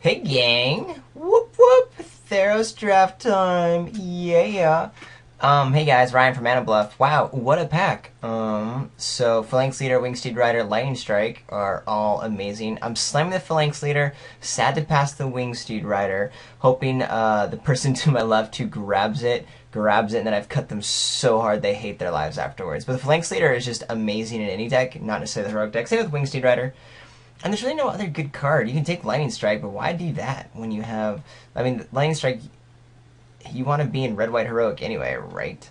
Hey gang! Whoop whoop! Theros draft time! Yeah! Hey guys, Ryan from Mana Bluff. Wow, what a pack! So Phalanx Leader, Wingsteed Rider, Lightning Strike are all amazing. I'm slamming the Phalanx Leader, sad to pass the Wingsteed Rider, hoping the person to my left who grabs it, and then I've cut them so hard they hate their lives afterwards. But the Phalanx Leader is just amazing in any deck, not necessarily the heroic deck. Same with Wingsteed Rider. And there's really no other good card. You can take Lightning Strike, but why do that when you have... I mean, Lightning Strike, you want to be in Red, White, Heroic anyway, right?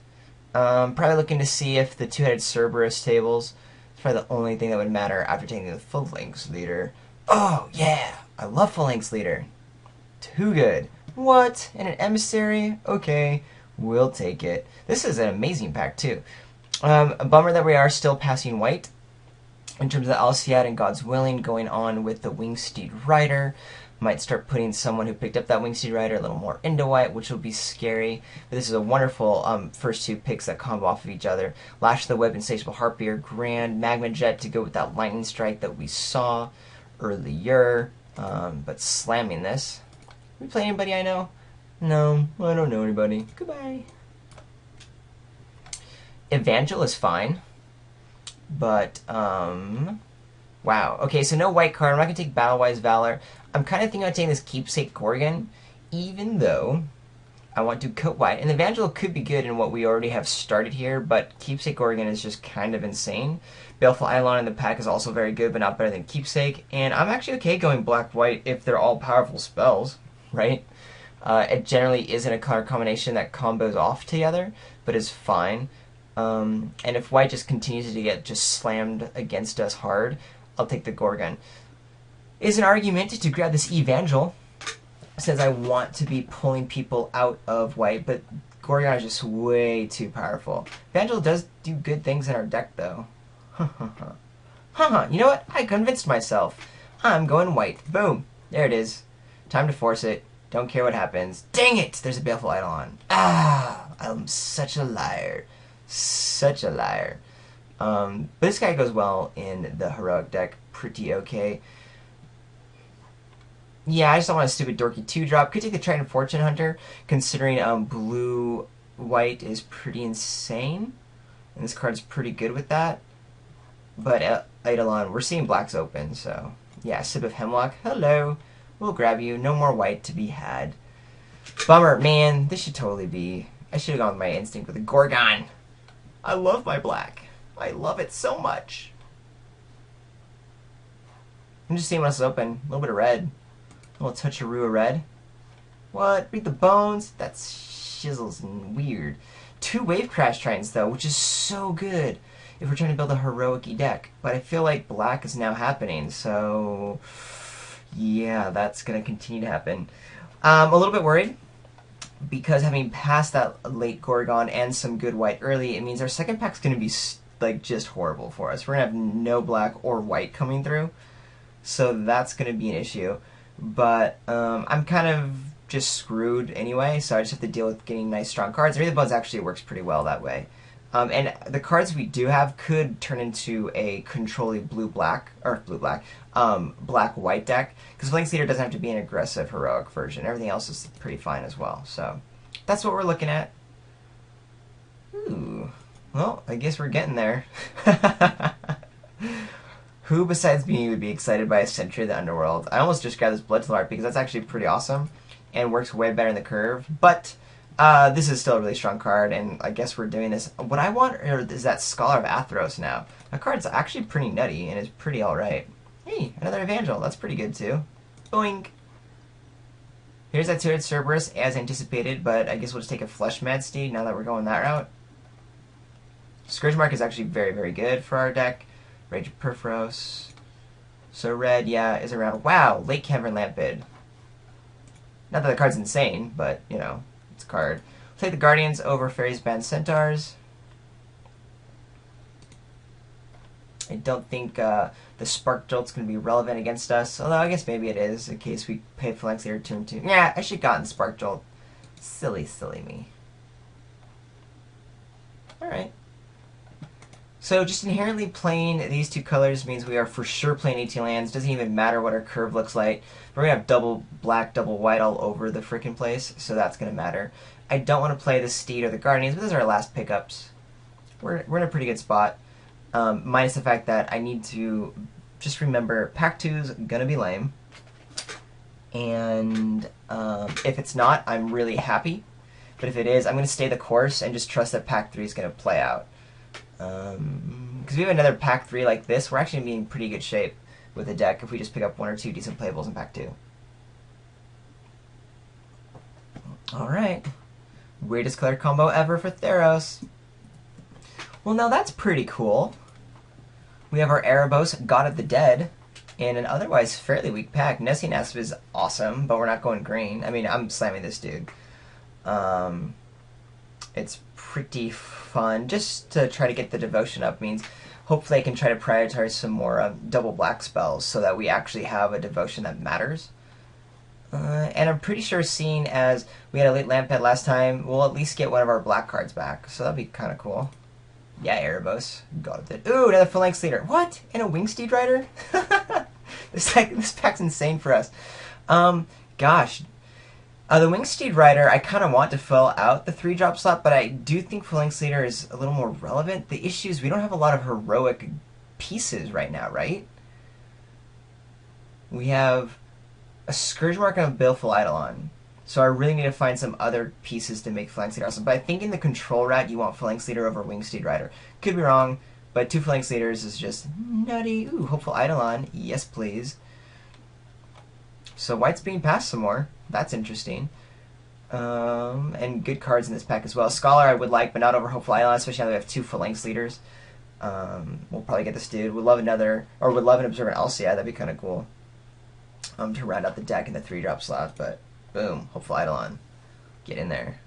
Probably looking to see if the two-headed Cerberus tables... It's probably the only thing that would matter after taking the Phalanx Leader. Oh, yeah! I love Phalanx Leader. Too good. What? And an Emissary? Okay, we'll take it. This is an amazing pack, too. A bummer that we are still passing white. In terms of the Alciad and God's Willing, going on with the Wingsteed Rider. Might start putting someone who picked up that Wingsteed Rider a little more into white, which will be scary. But this is a wonderful first two picks that combo off of each other. Lash of the Web, Insatiable Harpier, Grand, Magma Jet to go with that Lightning Strike that we saw earlier. But slamming this. We play anybody I know? No, I don't know anybody. Goodbye. Evangel is fine. But, wow. Okay, so no white card. I'm not going to take Battle-Wise Valor. I'm kind of thinking about taking this Keepsake Gorgon, even though I want to cut white. And the Evangel could be good in what we already have started here, but Keepsake Gorgon is just kind of insane. Baleful Eidolon in the pack is also very good, but not better than Keepsake. And I'm actually okay going black-white if they're all powerful spells, right? It generally isn't a color combination that combos off together, but is fine. And if white just continues to get just slammed against us hard, I'll take the Gorgon. Is an argument to grab this Evangel, since I want to be pulling people out of white, but Gorgon is just way too powerful. Evangel does do good things in our deck, though. You know what? I convinced myself. I'm going white. Boom. There it is. Time to force it. Don't care what happens. Dang it! There's a Baleful Eidolon. Ah! I'm such a liar. Such a liar. But this guy goes well in the heroic deck. Pretty okay. Yeah, I just don't want a stupid dorky 2-drop. Could take the Triton Fortune Hunter, considering blue-white is pretty insane. And this card's pretty good with that. But Eidolon, we're seeing blacks open, so... Yeah, Sip of Hemlock. Hello. We'll grab you. No more white to be had. Bummer. Man, this should totally be... I should have gone with my instinct with a Gorgon. I love my black. I love it so much. I'm just seeing what's open. A little bit of red. A little toucharoo of red. What? Read the bones? That's shizzles and weird. 2 Wave Crash Tritons, though, which is so good if we're trying to build a heroic-y deck. But I feel like black is now happening, so... Yeah, that's going to continue to happen. A little bit worried. Because having passed that late Gorgon and some good white early, it means our second pack's going to be like just horrible for us. We're going to have no black or white coming through, so that's going to be an issue. But I'm kind of just screwed anyway, so I just have to deal with getting nice strong cards. Read the Bones actually works pretty well that way. And the cards we do have could turn into a controlly blue-black, or blue-black, black-white deck, because Phalanx Leader doesn't have to be an aggressive heroic version. Everything else is pretty fine as well, so that's what we're looking at. Ooh. Well, I guess we're getting there. Who besides me would be excited by a Sentry of the Underworld? I almost just grabbed this Blood Art because that's actually pretty awesome, and works way better in the curve, but... this is still a really strong card, and I guess we're doing this. What I want is that Scholar of Atheros now. That card's actually pretty nutty, and is pretty alright. Hey, another Evangel. That's pretty good, too. Boink! Here's that two-headed Cerberus, as anticipated, but I guess we'll just take a Flesh Mad Steed now that we're going that route. Scourge Mark is actually very, very good for our deck. Rage of Perforos. So red, yeah, is around. Wow, Lake Cavern Lampid. Not that the card's insane, but, you know... card. We'll take the Guardians over Fairies Band Centaurs. I don't think the Spark Jolt's going to be relevant against us, although I guess maybe it is, in case we pay Phalanx Leader turn 2. Yeah, I should have gotten Spark Jolt. Silly, silly me. Alright. So just inherently playing these two colors means we are for sure playing 18 lands. Doesn't even matter what our curve looks like. We're going to have double black, double white all over the freaking place, so that's going to matter. I don't want to play the Steed or the Guardians, but those are our last pickups. We're in a pretty good spot, minus the fact that I need to just remember Pack 2's going to be lame. And if it's not, I'm really happy. But if it is, I'm going to stay the course and just trust that Pack 3 is going to play out. Because we have another Pack 3 like this, we're actually going to be in pretty good shape with the deck if we just pick up 1 or 2 decent playables in Pack 2. Alright. Weirdest color combo ever for Theros. Well, now that's pretty cool. We have our Erebos, God of the Dead, in an otherwise fairly weak pack. Nessie Nasp is awesome, but we're not going green. I mean, I'm slamming this dude. It's pretty fun. Just to try to get the devotion up means hopefully I can try to prioritize some more double black spells so that we actually have a devotion that matters. And I'm pretty sure seeing as we had a late Lampet last time, we'll at least get one of our black cards back. So that'd be kind of cool. Yeah, Erebos. God did. Ooh, another Phalanx Leader. What? And a Wingsteed Rider? This pack's insane for us. Gosh. The Wingsteed Rider, I kind of want to fill out the 3-drop slot, but I do think Phalanx Leader is a little more relevant. The issue is we don't have a lot of heroic pieces right now, right? We have a Scourge Mark and a Baleful Eidolon. So I really need to find some other pieces to make Phalanx Leader awesome. But I think in the control rat, you want Phalanx Leader over Wingsteed Rider. Could be wrong, but 2 Phalanx Leaders is just nutty. Ooh, Hopeful Eidolon. Yes, please. So white's being passed some more. That's interesting. And good cards in this pack as well. Scholar I would like, but not over Hopeful Eidolon, especially now that we have 2 Phalanx Leaders. We'll probably get this dude. Would love another, or would love an Observant Elsia. That'd be kind of cool. To round out the deck in the 3-drop slot, but boom, Hopeful Eidolon. Get in there.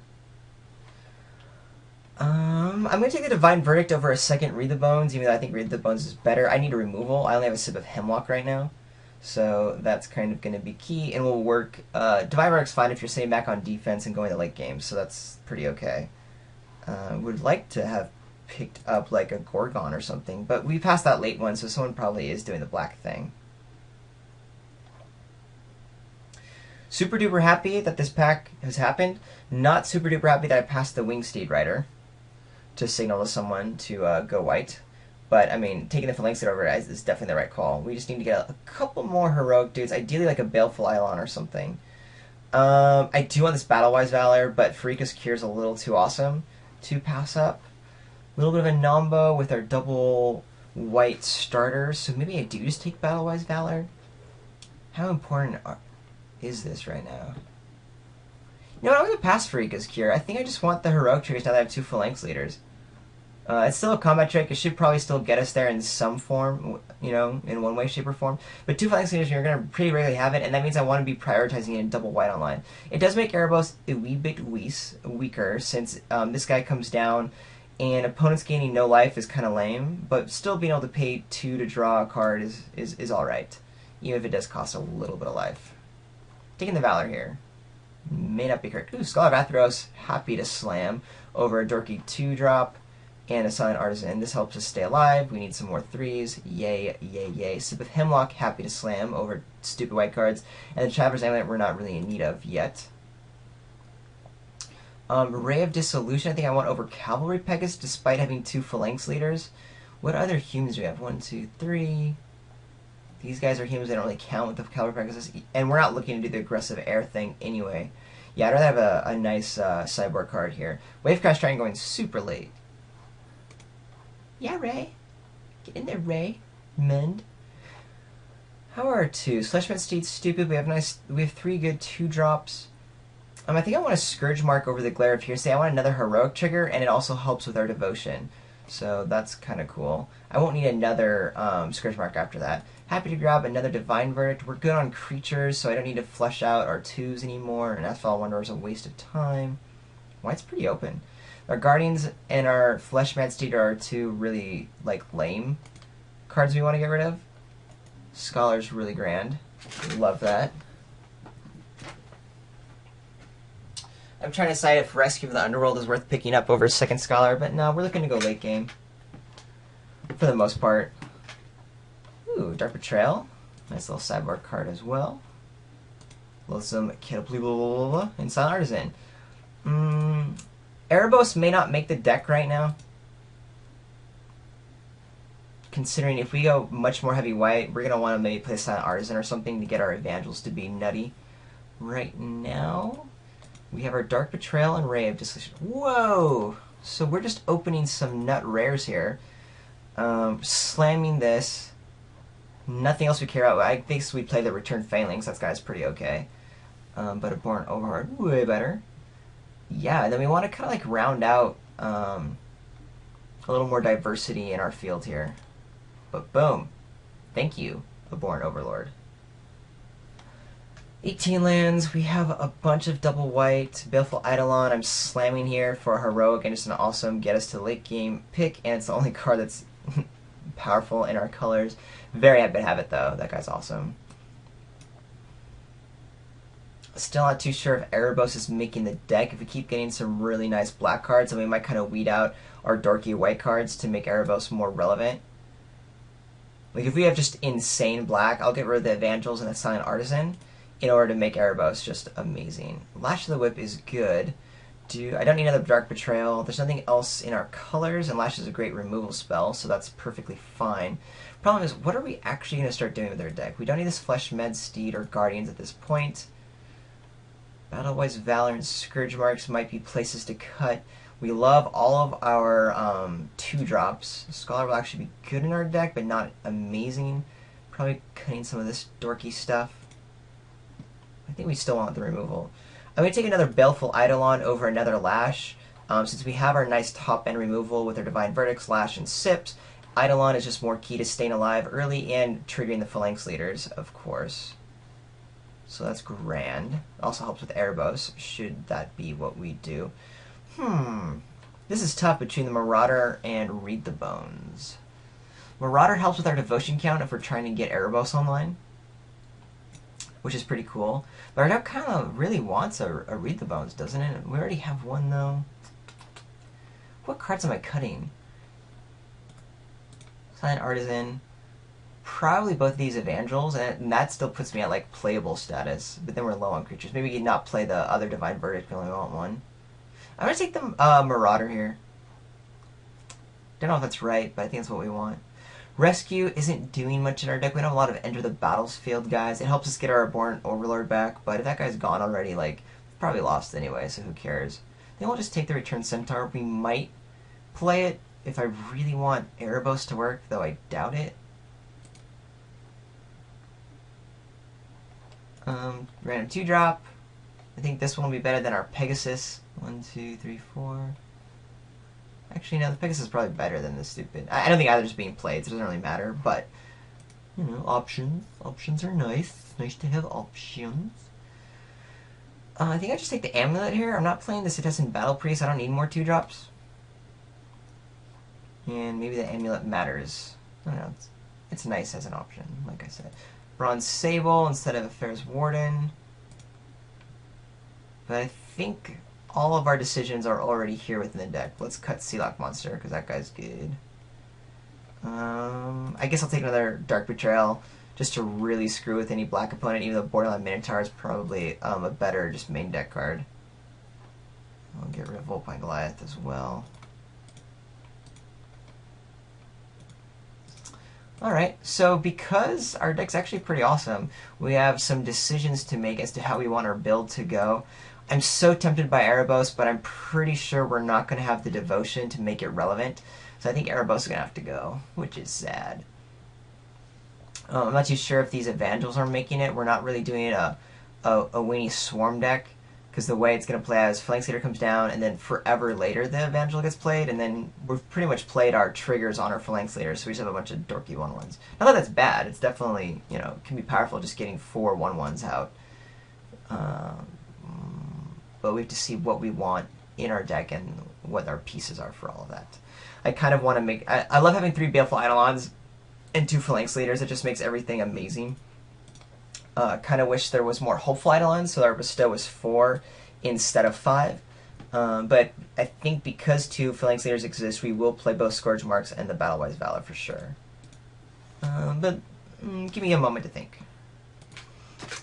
I'm going to take the Divine Verdict over a second Read the Bones, even though I think Read the Bones is better. I need a removal. I only have a sip of Hemlock right now, so that's kind of going to be key, and will work. Divine Verdict's fine if you're sitting back on defense and going to late game, so that's pretty okay. Would like to have picked up like a Gorgon or something, but we passed that late one, so someone probably is doing the black thing. Super duper happy that this pack has happened. Not super duper happy that I passed the Wingsteed Rider to signal to someone to go white. But, I mean, taking the Phalanx Leader over is definitely the right call. We just need to get a couple more heroic dudes. Ideally like a Baleful Eidolon or something. I do want this Battle-Wise Valor, but Pharika's Cure is a little too awesome to pass up. A little bit of a Nombo with our double white starters. So maybe I do just take Battle-Wise Valor. How important is this right now? You know what, I'm going to pass Pharika's Cure. I think I just want the heroic triggers now that I have 2 Phalanx Leaders. It's still a combat trick. It should probably still get us there in some form, you know, in one way, shape, or form. But 2 Phalanx Leaders, you're going to pretty rarely have it, and that means I want to be prioritizing it in double white online. It does make Erebos a wee bit weaker, since this guy comes down, and opponents gaining no life is kind of lame, but still being able to pay 2 to draw a card is alright, even if it does cost a little bit of life. Taking the Valor here. May not be correct. Ooh, Scholar of Atheros, happy to slam over a dorky 2-drop and a Silent Artisan. This helps us stay alive. We need some more 3s. Yay, yay, yay. Sip of Hemlock, happy to slam over stupid white cards. And the Traveler's Amulet we're not really in need of yet. Ray of Dissolution, I think I want over Cavalry Pegasus despite having 2 Phalanx Leaders. What other humans do we have? 1, 2, 3... These guys are humans that don't really count with the Cavalry Pegasus, and we're not looking to do the aggressive air thing anyway. Yeah, I'd rather have a nice sideboard card here. Wavecrash Dragon going super late. Yeah, Ray. Get in there, Ray. Mend. How are our 2s? Fleshman Steed's stupid. We have 3 good 2-drops. I think I want a Scourge Mark over the Glare of Hearsay. I want another heroic trigger, and it also helps with our devotion. So that's kind of cool. I won't need another Scourge Mark after that. Happy to grab another Divine Verdict. We're good on creatures, so I don't need to flesh out our 2s anymore. And Asphalt Wanderer is a waste of time. White's pretty open. Our Guardians and our Fleshman Steed are 2 really, like, lame cards we want to get rid of. Scholar's really grand. Love that. I'm trying to decide if Rescue of the Underworld is worth picking up over second Scholar, but no, we're looking to go late game. for the most part. Ooh, Dark Betrayal. Nice little sideboard card as well. Loathsome Catapult and Silent Artisan. Erebos may not make the deck right now. Considering if we go much more heavy white, we're going to want to maybe play Silent Artisan or something to get our Evangels to be nutty. Right now, we have our Dark Betrayal and Ray of Dissolution. Whoa! So we're just opening some nut rares here. Slamming this. Nothing else we care about. I think we play the Return Phalanx. That guy's pretty okay. But a Born Overlord, way better. Yeah, and then we want to kind of like round out a little more diversity in our field here. But boom. Thank you, a Born Overlord. 18 lands. We have a bunch of double white. Baleful Eidolon. I'm slamming here for a heroic and just an awesome get us to late game pick, and it's the only card that's powerful in our colors. Very happy to have it though. That guy's awesome. Still not too sure if Erebos is making the deck. If we keep getting some really nice black cards, then we might kind of weed out our dorky white cards to make Erebos more relevant. Like if we have just insane black, I'll get rid of the Evangels and the Silent Artisan in order to make Erebos just amazing. Lash of the Whip is good. I don't need another Dark Betrayal. There's nothing else in our colors, and Lash is a great removal spell, so that's perfectly fine. Problem is, what are we actually going to start doing with our deck? We don't need this Flesh Med Steed or Guardians at this point. Battle-wise Valor and Scourge Marks might be places to cut. We love all of our 2-drops. Scholar will actually be good in our deck, but not amazing. Probably cutting some of this dorky stuff. I think we still want the removal. I'm going to take another Baleful Eidolon over another Lash. Since we have our nice top-end removal with our Divine Verdicts, Lash, and Sips, Eidolon is just more key to staying alive early and triggering the Phalanx Leaders, of course. So that's grand. Also helps with Erebos, should that be what we do. This is tough between the Marauder and Read the Bones. Marauder helps with our devotion count if we're trying to get Erebos online, which is pretty cool. But our deck kind of really wants a Read the Bones, doesn't it? We already have one, though. What cards am I cutting? Silent Artisan. Probably both of these Evangels, and that still puts me at like playable status. But then we're low on creatures. Maybe we can not play the other Divine Verdict, we only want one. I'm going to take the Marauder here. Don't know if that's right, but I think that's what we want. Rescue isn't doing much in our deck. We don't have a lot of Enter the Battlefield guys. It helps us get our Born Overlord back, but if that guy's gone already, like, probably lost anyway, so who cares? Then we'll just take the Return Centaur. We might play it if I really want Erebos to work, though I doubt it. Random 2-drop. I think this one will be better than our Pegasus. 1, 2, 3, 4. Actually, no, the Pegasus is probably better than this stupid. I don't think either's being played, so it doesn't really matter, but, you know, options. Options are nice. Nice to have options. I think I just take the Amulet here. I'm not playing the Citizen Battle Priest. I don't need more 2-drops. And maybe the Amulet matters. I don't know. It's nice as an option, like I said. Bronze Sable instead of Affairs Warden. But I think all of our decisions are already here within the deck. Let's cut Sealock Monster, because that guy's good. I guess I'll take another Dark Betrayal, just to really screw with any black opponent, even though Borderland Minotaur is probably a better just main deck card. I'll get rid of Volpine Goliath as well. Alright, so because our deck's actually pretty awesome, we have some decisions to make as to how we want our build to go. I'm so tempted by Erebos, but I'm pretty sure we're not going to have the devotion to make it relevant. So I think Erebos is going to have to go, which is sad. I'm not too sure if these Evangels are making it. We're not really doing a Winnie Swarm deck, because the way it's going to play out is Phalanx Leader comes down, and then forever later the Evangel gets played, and then we've pretty much played our triggers on our Phalanx Leader, so we just have a bunch of dorky 1/1s. Not that that's bad. It's definitely, you know, can be powerful just getting 4 1/1s out. But we have to see what we want in our deck and what our pieces are for all of that. I kind of want to make... I love having 3 Baleful Eidolons and 2 Phalanx Leaders. It just makes everything amazing. Kind of wish there was more Hopeful Eidolons, so our Bestow was 4 instead of 5. But I think because two Phalanx Leaders exist, we will play both Scourge Marks and the Battle-Wise Valor for sure. But give me a moment to think.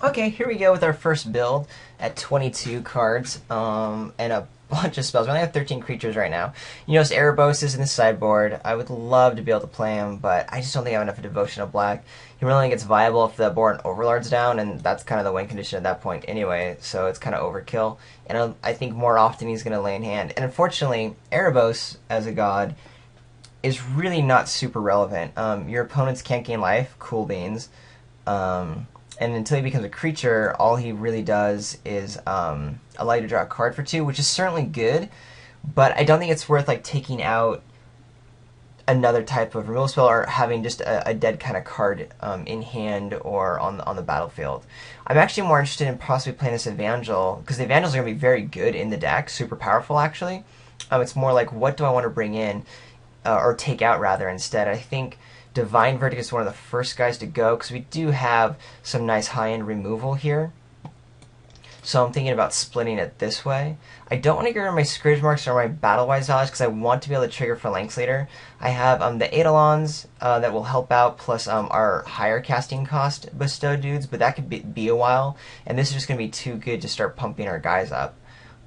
Okay, here we go with our first build at 22 cards and a bunch of spells. We only have 13 creatures right now. You notice Erebos is in the sideboard. I would love to be able to play him, but I just don't think I have enough Devotion of Black. He really only gets viable if the board Overlord's down, and that's kind of the win condition at that point anyway, so it's kind of overkill. And I think more often he's going to lay in hand. And unfortunately, Erebos, as a god, is really not super relevant. Your opponents can't gain life, cool beans. And until he becomes a creature, all he really does is allow you to draw a card for 2, which is certainly good, but I don't think it's worth like taking out another type of removal spell or having just a dead kind of card in hand or on the battlefield. I'm actually more interested in possibly playing this Evangel, because the Evangels are going to be very good in the deck, super powerful actually. It's more like, what do I want to bring in, or take out rather instead. I think Divine Verdict is one of the first guys to go, because we do have some nice high-end removal here. So I'm thinking about splitting it this way. I don't want to get rid of my Scourge Marks or my Battle-Wise Valors, because I want to be able to trigger Phalanx Leader. I have the Eidolons that will help out, plus our higher casting cost bestow dudes, but that could be a while. And this is just going to be too good to start pumping our guys up.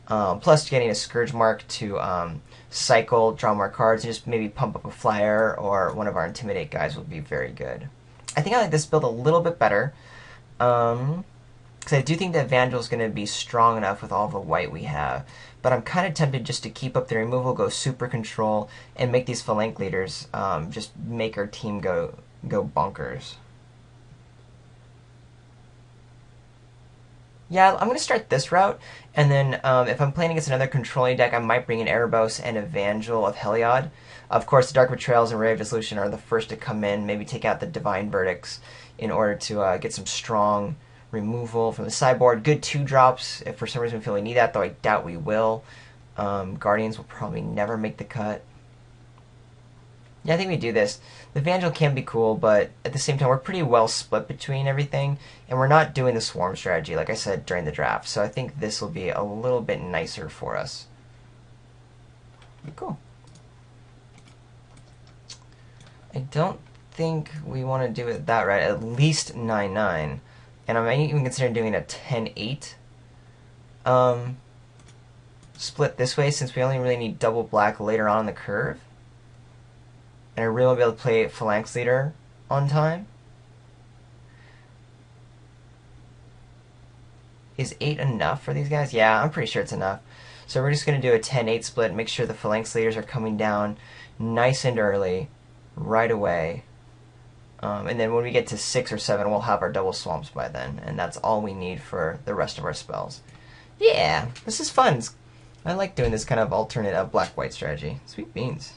Plus getting a Scourge Mark to cycle, draw more cards, and just maybe pump up a flyer or one of our Intimidate guys would be very good. I think I like this build a little bit better, because I do think that Evangel is going to be strong enough with all the white we have, but I'm kind of tempted just to keep up the removal, go super control, and make these Phalanx Leaders just make our team go bonkers. Yeah, I'm going to start this route, and then if I'm playing against another controlling deck, I might bring in Erebos and Evangel of Heliod. Of course, the Dark Betrayals and Ray of Dissolution are the first to come in, maybe take out the Divine Verdicts in order to get some strong removal from the sideboard. Good 2-drops, if for some reason we feel we need that, though I doubt we will. Guardians will probably never make the cut. Yeah, I think we do this. The Evangel can be cool, but at the same time, we're pretty well split between everything, and we're not doing the Swarm strategy, like I said, during the draft. So I think this will be a little bit nicer for us. Cool. I don't think we want to do it that right. At least 9-9. And I might even consider doing a 10-8 split this way, since we only really need double black later on in the curve. And I really want to be able to play Phalanx Leader on time. Is 8 enough for these guys? Yeah, I'm pretty sure it's enough. So we're just going to do a 10-8 split, make sure the Phalanx Leaders are coming down nice and early, right away. And then when we get to 6 or 7, we'll have our double swamps by then. And that's all we need for the rest of our spells. Yeah, this is fun. I like doing this kind of alternate black-white strategy. Sweet beans.